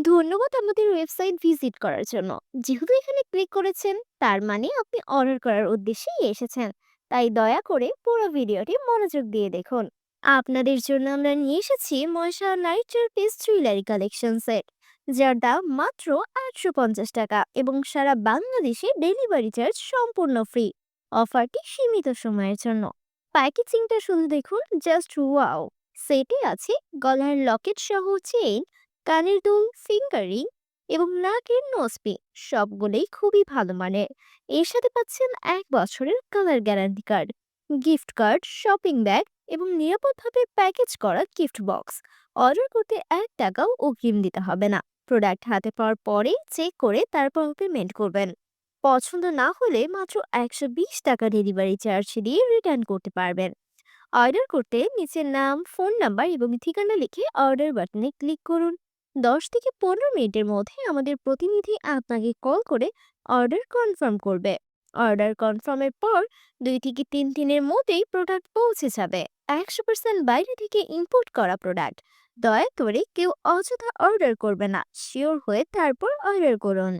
ধন্যবাদ আমাদের website visit করার জন্য। যেহেতু এখানে ক্লিক করেছেন, তার মানে আপনি অর্ডার করার উদ্দেশ্যেই এসেছেন। তাই দয়া করে পুরো ভিডিওটি মনোযোগ দিয়ে দেখুন। আপনাদের জন্য আমরা নিয়ে এসেছি ময়সা নাইট্রেল পিস জুয়েলারি কালেকশন সেট, যার দাম মাত্র 850 টাকা এবং সারা বাংলাদেশে ডেলিভারি চার্জ সম্পূর্ণ ফ্রি। অফারটি সীমিত সময়ের জন্য। প্যাকেজিংটা শুধু দেখুন, জাস্ট ওয়াও! সেটে আছে গলার লকেট সহ চেইন, কানের দুল, ফিঙ্গারিং এবং নাকের নোজপিন, সবগুলোই খুবই ভালো মানের। এর সাথে পাচ্ছেন 1 বছরের colour guarantee card, gift card, shopping bag এবং নিরাপদভাবে প্যাকেজ করা গিফট বক্স। অর্ডার করতে 1 টাকাও অগ্রিম দিতে হবে না। প্রোডাক্ট হাতে পাওয়ার পরে চেক করে তারপর পেমেন্ট করবেন। পছন্দ না হলে মাত্র 120 টাকা ডেলিভারি চার্জ দিয়ে রিটার্ন করতে পারবেন। অর্ডার করতে নিচের নাম, ফোন নাম্বার এবং ঠিকানা লিখে অর্ডার বাটনে ক্লিক করুন। 10 থেকে 15 মিনিটের মধ্যে আমাদের প্রতিনিধি আপনাকে কল করে অর্ডার কনফার্ম করবে। অর্ডার কনফার্মের পর 2 থেকে 3 দিনের মধ্যেই প্রোডাক্ট পৌঁছে যাবে। 100% বাইরে থেকে ইম্পোর্ট করা প্রোডাক্ট। দয়া করে কেউ অযথা অর্ডার করবে না, শিওর হয়ে তারপর অর্ডার করুন।